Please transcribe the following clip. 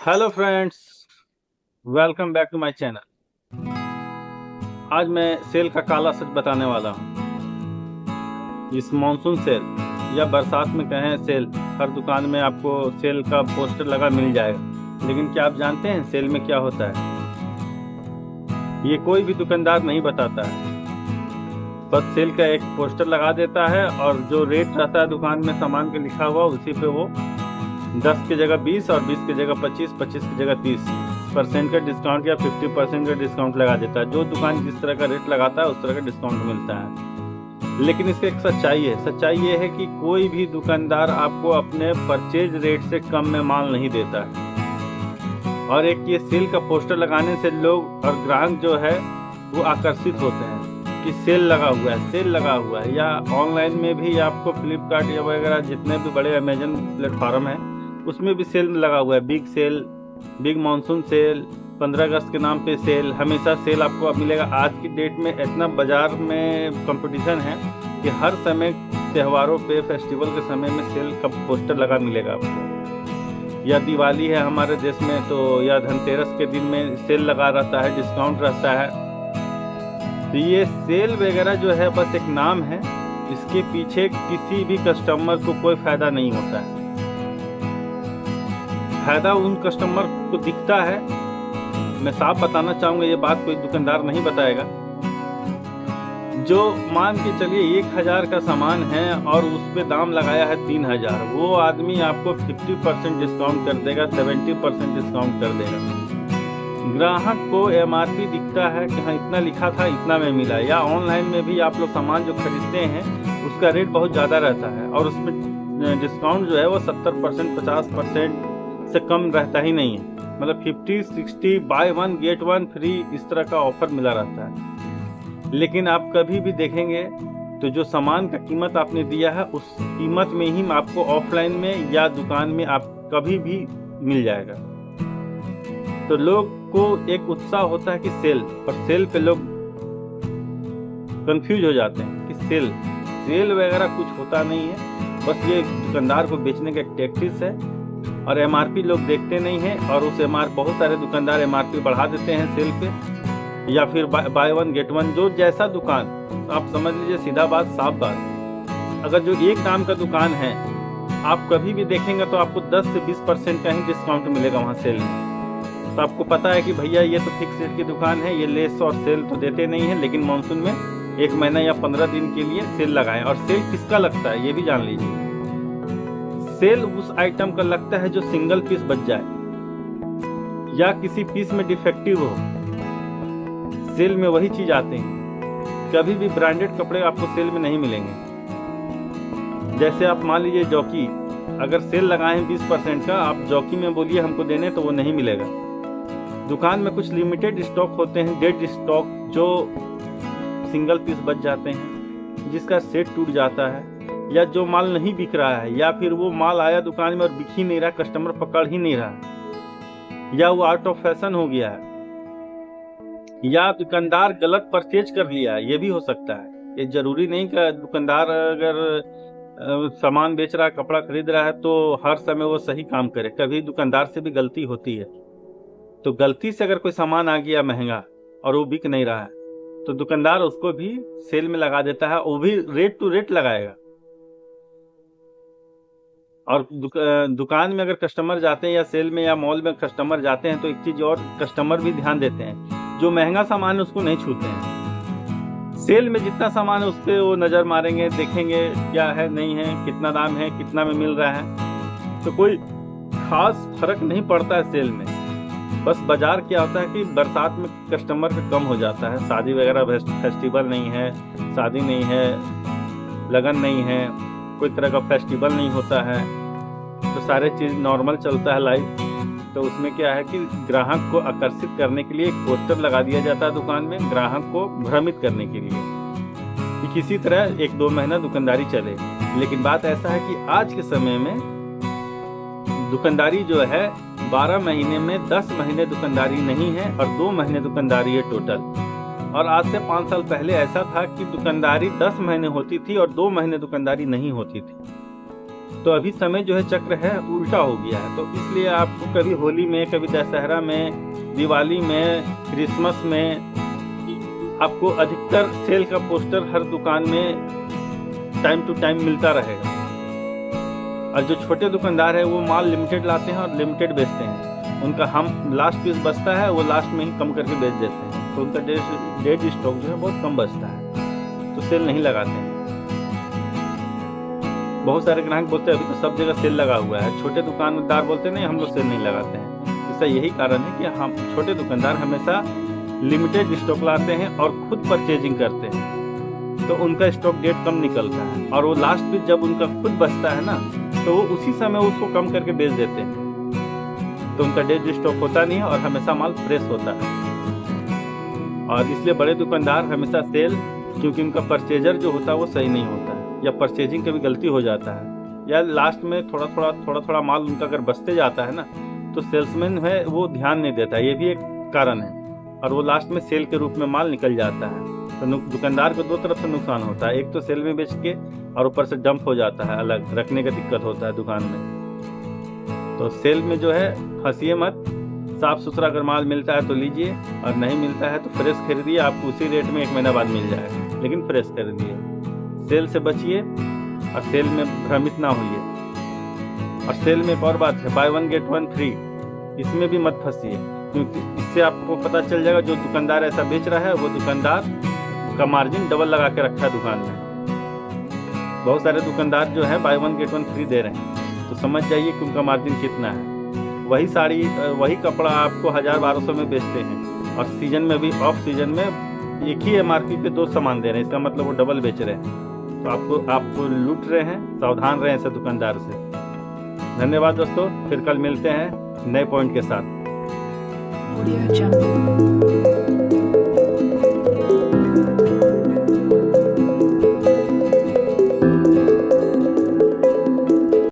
Hello friends, welcome back to my channel. आज मैं cell का काला सच बताने वाला हूँ। इस मॉनसून सेल या बरसात में कहें सेल, हर दुकान में आपको सेल का पोस्टर लगा मिल जाएगा। लेकिन क्या आप जानते हैं सेल में क्या होता है? ये कोई भी दुकानदार नहीं बताता है। बस सेल का एक पोस्टर लगा देता है और जो रेट रहता है दुकान में सामान के लिखा हुआ, उसी पे वो 10 की जगह 20 और 20 की जगह 25, 25 की जगह 30% का डिस्काउंट या 50% का डिस्काउंट लगा देता है। जो दुकान जिस तरह का रेट लगाता है उस तरह का डिस्काउंट मिलता है। लेकिन इसकी एक सच्चाई है। सच्चाई ये है कि कोई भी दुकानदार आपको अपने परचेज रेट से कम में माल नहीं देता है। और एक ये सेल का पोस्टर लगाने से लोग और ग्राहक जो है वो आकर्षित होते हैं कि सेल लगा हुआ है, सेल लगा हुआ है। या ऑनलाइन में भी आपको फ्लिपकार्ट या वगैरह जितने भी बड़े अमेजन प्लेटफॉर्म हैं उसमें भी सेल लगा हुआ है। Big sale, big monsoon sale, 15 अगस्त के नाम पे सेल, हमेशा सेल आपको अब मिलेगा। आज की डेट में इतना बाजार में कंपटीशन है कि हर समय त्योहारों पे, फेस्टिवल के समय में सेल का पोस्टर लगा मिलेगा आपको। या दिवाली है हमारे देश में तो, या धनतेरस के दिन में सेल लगा रहता है, डिस्काउंट रहता है। तो ये सेल वगैरह जो है बस एक नाम है। इसके पीछे किसी भी कस्टमर को कोई फायदा नहीं होता है। फायदा उन कस्टमर को दिखता है। मैं साफ बताना चाहूँगा, ये बात कोई दुकानदार नहीं बताएगा। जो मान के चलिए 1000 का सामान है और उस पे दाम लगाया है 3000, वो आदमी आपको 50% डिस्काउंट कर देगा, 70% डिस्काउंट कर देगा। ग्राहक को एमआरपी दिखता है कि हाँ इतना लिखा था, इतना में मिला। या ऑनलाइन में भी आप लोग सामान जो खरीदते हैं उसका रेट बहुत ज़्यादा रहता है और उसमें डिस्काउंट जो है वो 70%, 50% से कम रहता ही नहीं है। मतलब 50, 60, by one get one free, इस तरह का ऑफर मिला रहता है। लेकिन आप कभी भी देखेंगे तो जो सामान का कीमत आपने दिया है उस कीमत में ही आपको ऑफलाइन में या दुकान में आप कभी भी मिल जाएगा। तो लोग को एक उत्साह होता है कि सेल, और सेल पे लोग कंफ्यूज हो जाते हैं कि सेल वगैरह कुछ होता नहीं है। बस ये दुकानदार को बेचने का एक टैक्टिक्स है। और एमआरपी लोग देखते नहीं हैं और उस बहुत सारे दुकानदार एमआरपी बढ़ा देते हैं सेल पे, या फिर बाय वन गेट वन। जो जैसा दुकान, आप समझ लीजिए, सीधा बात, साफ बात, अगर जो एक नाम का दुकान है आप कभी भी देखेंगे तो आपको 10 से 20% का ही डिस्काउंट मिलेगा वहाँ सेल में। तो आपको पता है कि भैया ये तो फिक्स रेट की दुकान है, ये लेस और सेल तो देते नहीं है। लेकिन मानसून में 1 महीना या 15 दिन के लिए सेल लगाएं। और सेल किसका लगता है ये भी जान लीजिए। सेल उस आइटम का लगता है जो सिंगल पीस बच जाए या किसी पीस में डिफेक्टिव हो। सेल में वही चीज आते हैं। कभी भी ब्रांडेड कपड़े आपको सेल में नहीं मिलेंगे। जैसे आप मान लीजिए जॉकी, अगर सेल लगाए हैं 20% का, आप जॉकी में बोलिए हमको देने तो वो नहीं मिलेगा। दुकान में कुछ लिमिटेड स्टॉक होते हैं, डेड स्टॉक, जो सिंगल पीस बच जाते हैं, जिसका सेट टूट जाता है, या जो माल नहीं बिक रहा है, या फिर वो माल आया दुकान में और बिक ही नहीं रहा, कस्टमर पकड़ ही नहीं रहा, या वो आउट ऑफ फैशन हो गया है, या दुकानदार गलत परचेज कर लिया है। ये भी हो सकता है। ये जरूरी नहीं कि दुकानदार अगर सामान बेच रहा है, कपड़ा खरीद रहा है तो हर समय वो सही काम करे। कभी दुकानदार से भी गलती होती है। तो गलती से अगर कोई सामान आ गया महंगा और वो बिक नहीं रहा है तो दुकानदार उसको भी सेल में लगा देता है, वो भी रेट टू रेट लगाएगा। और दुकान में अगर कस्टमर जाते हैं या सेल में या मॉल में कस्टमर जाते हैं तो एक चीज और कस्टमर भी ध्यान देते हैं, जो महंगा सामान है उसको नहीं छूते हैं। सेल में जितना सामान है उस पर वो नज़र मारेंगे, देखेंगे क्या है, नहीं है, कितना दाम है, कितना में मिल रहा है। तो कोई खास फर्क नहीं पड़ता है सेल में। बस बाजार क्या होता है कि बरसात में कस्टमर का कम हो जाता है। शादी वगैरह, फेस्टिवल नहीं है, शादी नहीं है, लगन नहीं है, कोई तरह का फेस्टिवल नहीं होता है, तो सारे चीज़ नॉर्मल चलता है लाइफ। तो उसमें क्या है कि ग्राहक को आकर्षित करने के लिए एक पोस्टर लगा दिया जाता है दुकान में, ग्राहक को भ्रमित करने के लिए कि किसी तरह 1-2 महीना दुकानदारी चले। लेकिन बात ऐसा है कि आज के समय में दुकानदारी जो है 12 महीने में 10 महीने दुकानदारी नहीं है और 2 महीने दुकानदारी है टोटल। और आज से 5 साल पहले ऐसा था कि दुकानदारी 10 महीने होती थी और 2 महीने दुकानदारी नहीं होती थी। तो अभी समय जो है चक्र है उल्टा हो गया है। तो इसलिए आपको कभी होली में, कभी दशहरा में, दिवाली में, क्रिसमस में आपको अधिकतर सेल का पोस्टर हर दुकान में टाइम टू टाइम मिलता रहेगा। और जो छोटे दुकानदार है वो माल लिमिटेड लाते हैं और लिमिटेड बेचते हैं। उनका हम लास्ट पीस बचता है वो लास्ट में ही कम करके बेच देते हैं, तो उनका डेड स्टॉक जो है बहुत कम बचता है, तो सेल नहीं लगाते हैं। बहुत सारे ग्राहक बोलते हैं अभी तो सब जगह सेल लगा हुआ है। छोटे दुकानदार बोलते नहीं हम लोग सेल नहीं लगाते हैं। इसका यही कारण है कि हम छोटे दुकानदार हमेशा लिमिटेड स्टॉक लाते हैं और खुद परचेजिंग करते हैं, तो उनका स्टॉक डेट कम निकलता है। और वो लास्ट पीस जब उनका खुद बचता है ना, तो वो उसी समय उसको कम करके बेच देते हैं, तो उनका डेट स्टॉक होता नहीं है और हमेशा माल फ्रेश होता है। और इसलिए बड़े दुकानदार हमेशा सेल, क्योंकि उनका परचेजर जो होता है वो सही नहीं होता है, या परचेजिंग कभी गलती हो जाता है, या लास्ट में थोड़ा थोड़ा माल उनका अगर बचते जाता है ना, तो सेल्समैन है वो ध्यान नहीं देता, ये भी एक कारण है। और वो लास्ट में सेल के रूप में माल निकल जाता है, तो दुकानदार को दो तरफ से नुकसान होता है। एक तो सेल में बेच के और ऊपर से डंप हो जाता है, अलग रखने का दिक्कत होता है दुकान में। तो सेल में जो है फंसिए मत, साफ सुथरा अगर माल मिलता है तो लीजिए, और नहीं मिलता है तो फ्रेश खरीदिए। आपको उसी रेट में 1 महीना बाद मिल जाएगा, लेकिन फ्रेश खरीदिए। सेल से बचिए और सेल में भ्रमित ना होइए। और सेल में एक और बात है, बाय 1 गेट 1 फ्री, इसमें भी मत फंसिए, क्योंकि इससे आपको पता चल जाएगा जो दुकानदार ऐसा बेच रहा है वो दुकानदार का मार्जिन डबल लगा के रखा है दुकान में। बहुत सारे दुकानदार जो है बाय 1 गेट 1 फ्री दे रहे हैं, तो समझ जाइए कि उनका मार्जिन कितना है। वही साड़ी, वही कपड़ा आपको 1000-1200 में बेचते हैं, और सीजन में भी, ऑफ सीजन में एक ही MRP पे 2 सामान दे रहे हैं। इसका मतलब वो डबल बेच रहे हैं, तो आपको लूट रहे हैं। सावधान रहें ऐसे दुकानदार से। धन्यवाद दोस्तों, फिर कल मिलते हैं नए पॉइंट के साथ। Audio Jungle.